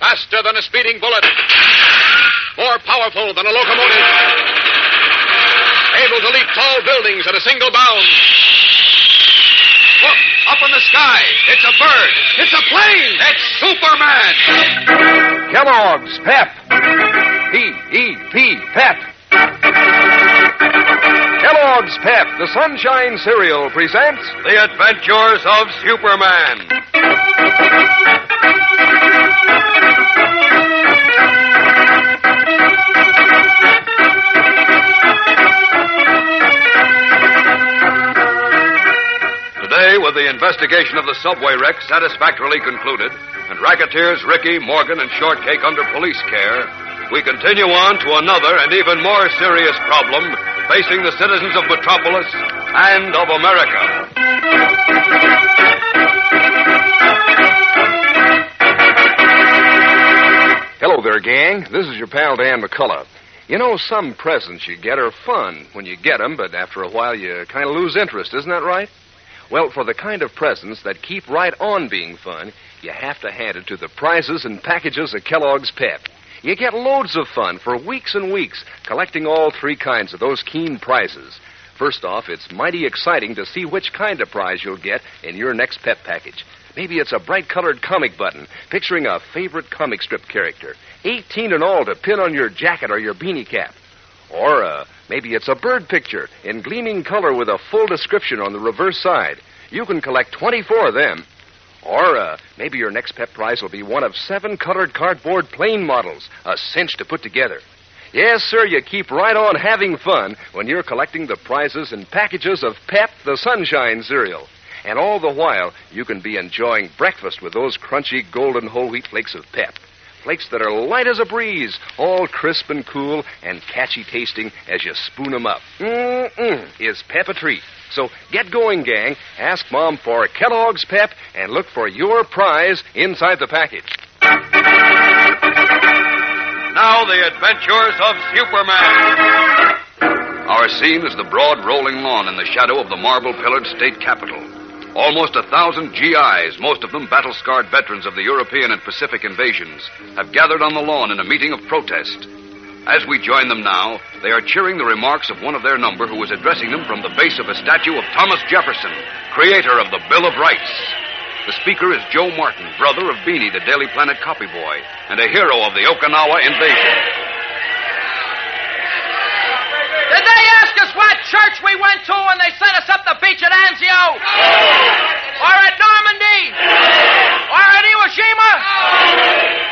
Faster than a speeding bullet. More powerful than a locomotive. Able to leap tall buildings at a single bound. Look, up in the sky. It's a bird. It's a plane. It's Superman. Kellogg's Pep. P-E-P, Pep. Kellogg's Pep, the Sunshine Cereal, presents The Adventures of Superman. Today, with the investigation of the subway wreck satisfactorily concluded, and racketeers Ricky, Morgan, and Shortcake under police care, we continue on to another and even more serious problem facing the citizens of Metropolis and of America. Hello there, gang. This is your pal Dan McCullough. You know, some presents you get are fun when you get them, but after a while you kind of lose interest, isn't that right? Well, for the kind of presents that keep right on being fun, you have to hand it to the prizes and packages of Kellogg's Pep. You get loads of fun for weeks and weeks, collecting all three kinds of those keen prizes. First off, it's mighty exciting to see which kind of prize you'll get in your next Pep package. Maybe it's a bright-colored comic button picturing a favorite comic strip character. 18 in all to pin on your jacket or your beanie cap. Or maybe it's a bird picture in gleaming color with a full description on the reverse side. You can collect 24 of them. Or maybe your next Pep prize will be one of 7 colored cardboard plane models, a cinch to put together. Yes, sir, you keep right on having fun when you're collecting the prizes and packages of Pep, the Sunshine Cereal. And all the while, you can be enjoying breakfast with those crunchy golden whole wheat flakes of Pep. Flakes that are light as a breeze, all crisp and cool and catchy tasting as you spoon them up. Is Pep a treat? So get going, gang. Ask Mom for Kellogg's Pep and look for your prize inside the package. Now, the adventures of Superman. Our scene is the broad rolling lawn in the shadow of the marble-pillared state capitol. Almost 1,000 GIs, most of them battle-scarred veterans of the European and Pacific invasions, have gathered on the lawn in a meeting of protest. As we join them now, they are cheering the remarks of one of their number who is addressing them from the base of a statue of Thomas Jefferson, creator of the Bill of Rights. The speaker is Joe Martin, brother of Beanie, the Daily Planet copyboy, and a hero of the Okinawa invasion. Did they ask us what church we went to when they sent us up the beach at Anzio? Or at Normandy? Or at Iwo Jima?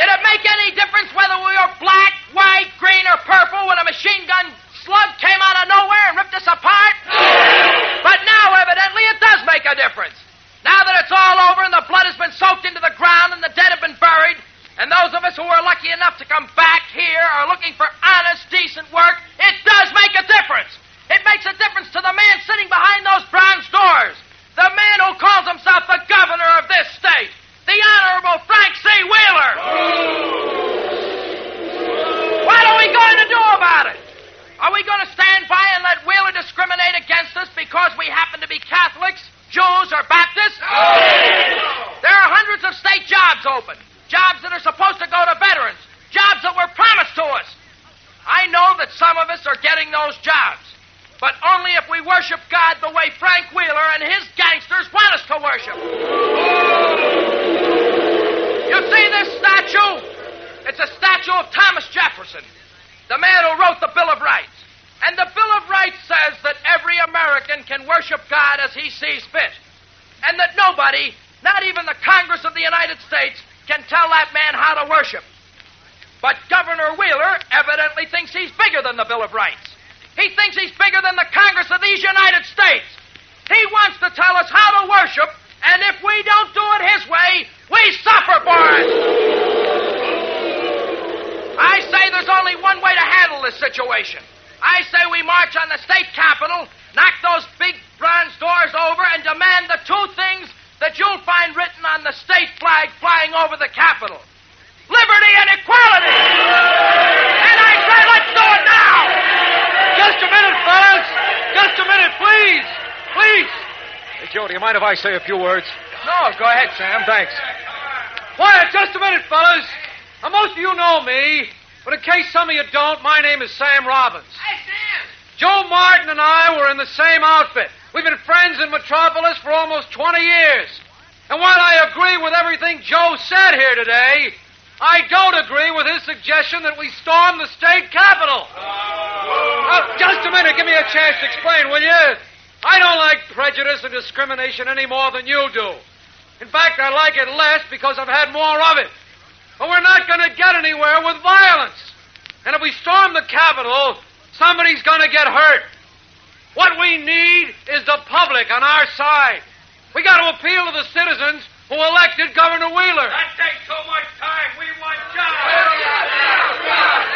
Did it make any difference whether we were black, white, green, or purple when a machine gun slug came out of nowhere and ripped us apart? But now, evidently, it does make a difference. Now that it's all over and the blood has been soaked into the ground and the dead have been buried, and those of us who were lucky enough to come back here are looking for honest, decent work, it does make a difference. It makes a difference to the man sitting behind those bronze doors. The man who calls himself the governor of this state. The Honorable Frank C. Wheeler. What are we going to do about it? Are we going to stand by and let Wheeler discriminate against us because we happen to be Catholics, Jews, or Baptists? There are hundreds of state jobs open. Jobs that are supposed to go to veterans. Jobs that were promised to us. I know that some of us are getting those jobs. But only if we worship God the way Frank Wheeler and his gangsters want us to worship. You see this statue? It's a statue of Thomas Jefferson, the man who wrote the Bill of Rights. And the Bill of Rights says that every American can worship God as he sees fit. And that nobody, not even the Congress of the United States, can tell that man how to worship. But Governor Wheeler evidently thinks he's bigger than the Bill of Rights. He thinks he's bigger than the Congress of these United States. He wants to tell us how to worship, and if we don't do it his way, we suffer for it. I say there's only one way to handle this situation. I say we march on the state capitol, knock those big bronze doors over, and demand the 2 things that you'll find written on the state flag flying over the Capitol. Liberty and equality! And I say, let's do it now! Just a minute, fellas! Just a minute, please! Please! Hey, Joe, do you mind if I say a few words? No, go ahead, Sam. Thanks. Quiet, just a minute, fellas. you know me, but in case some of you don't, my name is Sam Robbins. Hey, Sam! Joe Martin and I were in the same outfit. We've been friends in Metropolis for almost 20 years. And while I agree with everything Joe said here today, I don't agree with his suggestion that we storm the state capitol. Just a minute. Give me a chance to explain, will you? I don't like prejudice and discrimination any more than you do. In fact, I like it less because I've had more of it. But we're not going to get anywhere with violence. And if we storm the capitol, somebody's going to get hurt. What we need is the public on our side. We got to appeal to the citizens who elected Governor Wheeler. That takes so much time. We want jobs.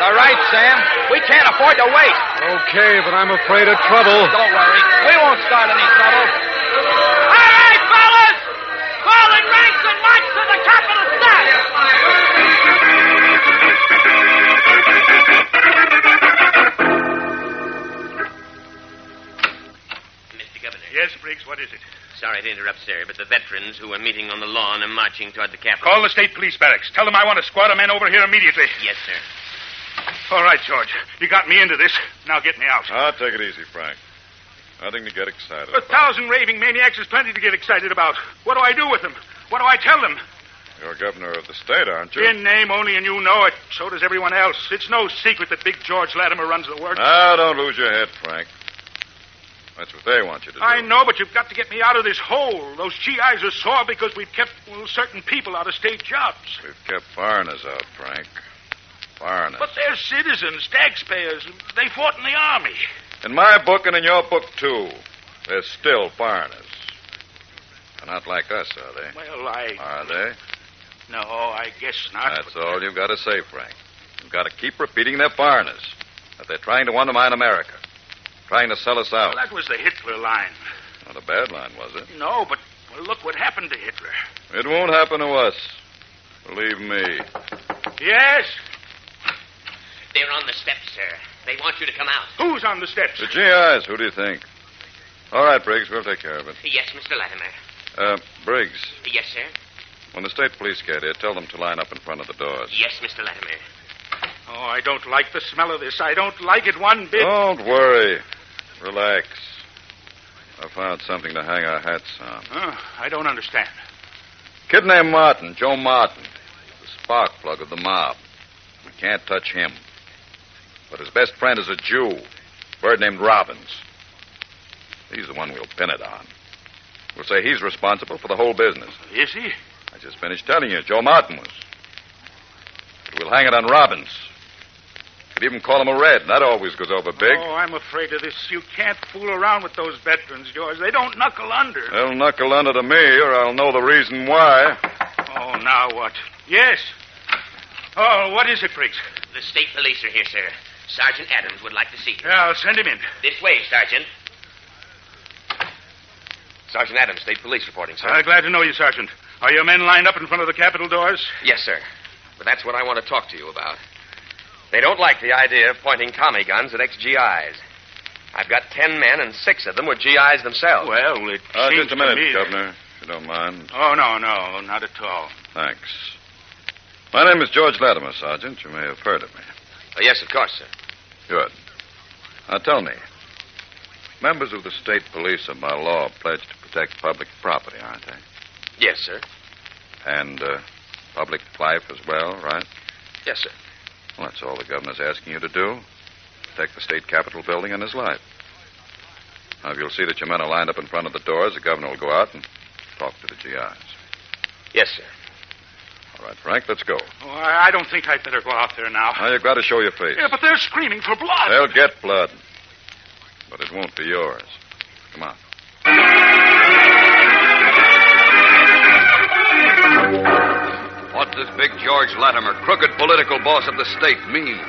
All right, Sam. We can't afford to wait. Okay, but I'm afraid of trouble. Don't worry. We won't start any trouble. All right, fellas! Fall in ranks and march to the Capitol steps! Mr. Governor. Yes, Briggs, what is it? Sorry to interrupt, sir, but the veterans who are meeting on the lawn are marching toward the Capitol. Call the state police barracks. Tell them I want a squad of men over here immediately. Yes, sir. All right, George. You got me into this. Now get me out. Take it easy, Frank. Nothing to get excited 1,000 raving maniacs is plenty to get excited about. What do I do with them? What do I tell them? You're governor of the state, aren't you? In name only, and you know it. So does everyone else. It's no secret that big George Latimer runs the works. Now, don't lose your head, Frank. That's what they want you to do. I know, but you've got to get me out of this hole. Those GIs are sore because we've kept certain people out of state jobs. We've kept foreigners out, Frank. Foreigners. But they're citizens, taxpayers. They fought in the army. In my book and in your book, too, they're still foreigners. They're not like us, are they? Well, Are they? No, I guess not. That's all you've got to say, Frank. You've got to keep repeating they're foreigners. That they're trying to undermine America. Trying to sell us out. Well, that was the Hitler line. Not a bad line, was it? No, but look what happened to Hitler. It won't happen to us. Believe me. Yes? They're on the steps, sir. They want you to come out. Who's on the steps? The GIs, who do you think? All right, Briggs, we'll take care of it. Yes, Mr. Latimer. Briggs, Yes, sir. when the state police get here, tell them to line up in front of the doors. Yes, Mr. Latimer. Oh, I don't like the smell of this. I don't like it one bit. Don't worry. Relax. I found something to hang our hats on. I don't understand. Kid named Martin, Joe Martin. The spark plug of the mob. We can't touch him. But his best friend is a Jew, a bird named Robbins. He's the one we'll pin it on. We'll say he's responsible for the whole business. Is he? I just finished telling you, Joe Martin was. But we'll hang it on Robbins. Could even call him a Red. That always goes over big. Oh, I'm afraid of this. You can't fool around with those veterans, George. They don't knuckle under. They'll knuckle under to me, or I'll know the reason why. Oh, now what? Yes. Oh, what is it, Briggs? The state police are here, sir. Sergeant Adams would like to see you. Yeah, I'll send him in. This way, Sergeant. Sergeant Adams, state police reporting, sir. Glad to know you, Sergeant. Are your men lined up in front of the Capitol doors? Yes, sir. But that's what I want to talk to you about. They don't like the idea of pointing Tommy guns at ex-GIs. I've got 10 men, and 6 of them were GIs themselves. Well, it seems just a minute, to me Governor, if you don't mind. Oh, no, not at all. Thanks. My name is George Latimer, Sergeant. You may have heard of me. Yes, of course, sir. Good. Now, tell me, members of the state police are by law pledged to protect public property, aren't they? Yes, sir. And public life as well, right? Yes, sir. Well, that's all the governor's asking you to do. Protect the state capitol building and his life. Now, if you'll see that your men are lined up in front of the doors, the governor will go out and talk to the GIs. Yes, sir. All right, Frank, let's go. Oh, I don't think I'd better go out there now. Now, you've got to show your face. Yeah, but they're screaming for blood. They'll get blood. But it won't be yours. Come on. What does big George Latimer, crooked political boss of the state, mean?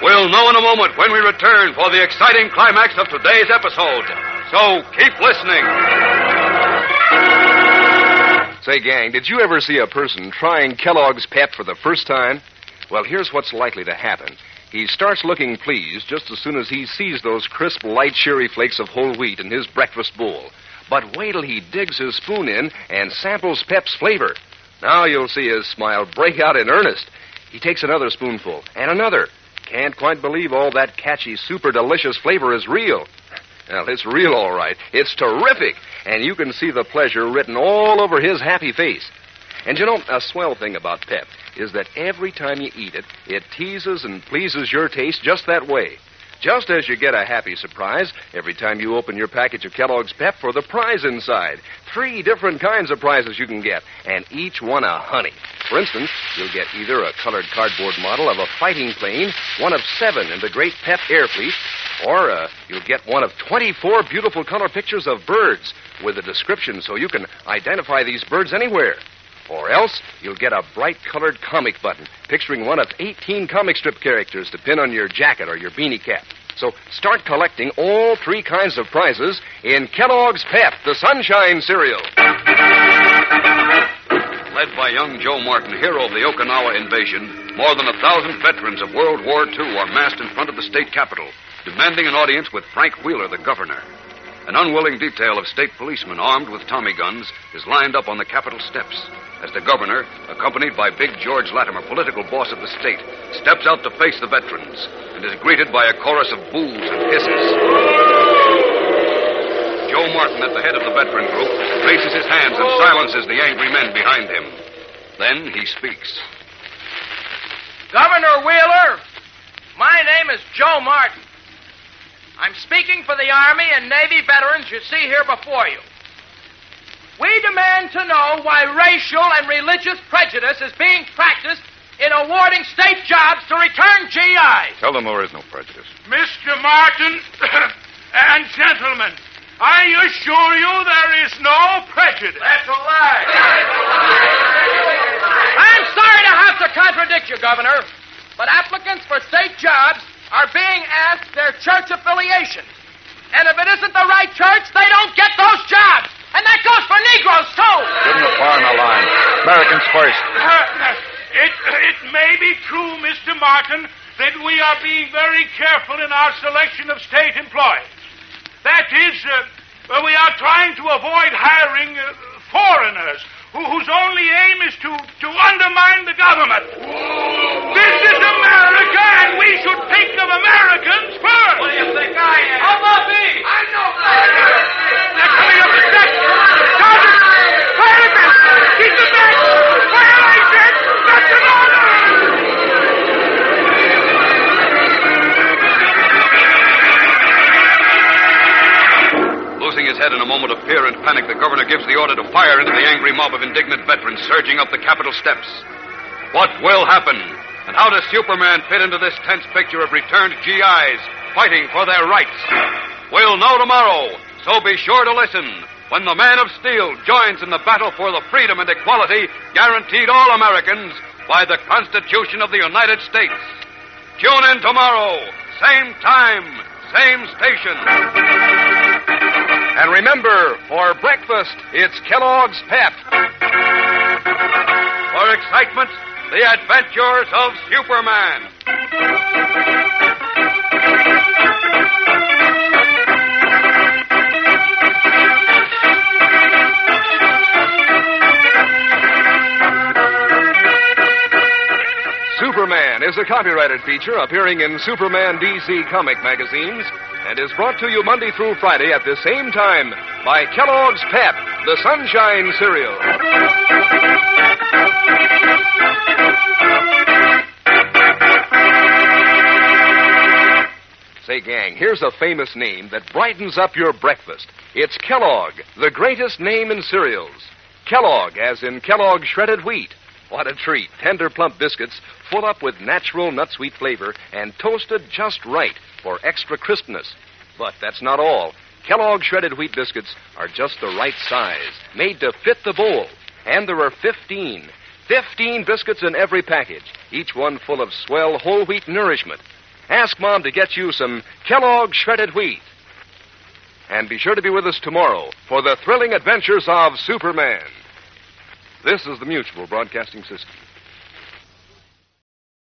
We'll know in a moment when we return for the exciting climax of today's episode. So keep listening. Say, gang, did you ever see a person trying Kellogg's Pep for the first time? Well, here's what's likely to happen. He starts looking pleased just as soon as he sees those crisp, light cherry flakes of whole wheat in his breakfast bowl. But wait till he digs his spoon in and samples Pep's flavor. Now you'll see his smile break out in earnest. He takes another spoonful, and another. Can't quite believe all that catchy, super delicious flavor is real. Well, it's real, all right. It's terrific. And you can see the pleasure written all over his happy face. And you know, a swell thing about Pep is that every time you eat it, it teases and pleases your taste just that way. Just as you get a happy surprise every time you open your package of Kellogg's Pep for the prize inside. 3 different kinds of prizes you can get, and each one a honey. For instance, you'll get either a colored cardboard model of a fighting plane, one of 7 in the great Pep Air Fleet, or you'll get one of 24 beautiful color pictures of birds with a description so you can identify these birds anywhere. Or else, you'll get a bright-colored comic button picturing one of 18 comic strip characters to pin on your jacket or your beanie cap. So start collecting all 3 kinds of prizes in Kellogg's Pep, the Sunshine Cereal. Led by young Joe Martin, hero of the Okinawa invasion, more than 1,000 veterans of World War II are massed in front of the state capitol, demanding an audience with Frank Wheeler, the governor. An unwilling detail of state policemen armed with Tommy guns is lined up on the Capitol steps as the governor, accompanied by Big George Latimer, political boss of the state, steps out to face the veterans and is greeted by a chorus of boos and hisses. Joe Martin, at the head of the veteran group, raises his hands and silences the angry men behind him. Then he speaks. Governor Wheeler, my name is Joe Martin. I'm speaking for the Army and Navy veterans you see here before you. We demand to know why racial and religious prejudice is being practiced in awarding state jobs to returned GIs. Tell them there is no prejudice. Mr. Martin and gentlemen, I assure you there is no prejudice. That's a lie. I'm sorry to have to contradict you, Governor, but applicants for state jobs are being asked their church affiliation. And if it isn't the right church, they don't get those jobs. And that goes for Negroes, too. Give them the far in the line. Americans first. It may be true, Mr. Martin, that we are being very careful in our selection of state employees. That is, we are trying to avoid hiring foreigners whose only aim is to undermine the government. This is America, and we should think of Americans first. What do you think I am? How about me? I'm no fighter. They're coming up the steps. Sergeant, fire at them. Keep them back. Fire, I said. That's an order. Losing his head in a moment of fear and panic, the governor gives the order to fire into the angry mob of indignant veterans surging up the Capitol steps. What will happen? And how does Superman fit into this tense picture of returned GIs fighting for their rights? We'll know tomorrow, so be sure to listen when the Man of Steel joins in the battle for the freedom and equality guaranteed all Americans by the Constitution of the United States. Tune in tomorrow, same time, same station. And remember, for breakfast, it's Kellogg's Pep. For excitement, the adventures of Superman. Superman is a copyrighted feature appearing in Superman DC comic magazines and is brought to you Monday through Friday at the same time by Kellogg's Pep, the Sunshine Cereal. Say, gang, here's a famous name that brightens up your breakfast. It's Kellogg, the greatest name in cereals. Kellogg, as in Kellogg shredded wheat. What a treat. Tender, plump biscuits full up with natural nut-sweet flavor and toasted just right for extra crispness. But that's not all. Kellogg shredded wheat biscuits are just the right size, made to fit the bowl. And there are 15 biscuits in every package, each one full of swell whole wheat nourishment. Ask Mom to get you some Kellogg shredded wheat. And be sure to be with us tomorrow for the thrilling adventures of Superman. This is the Mutual Broadcasting System.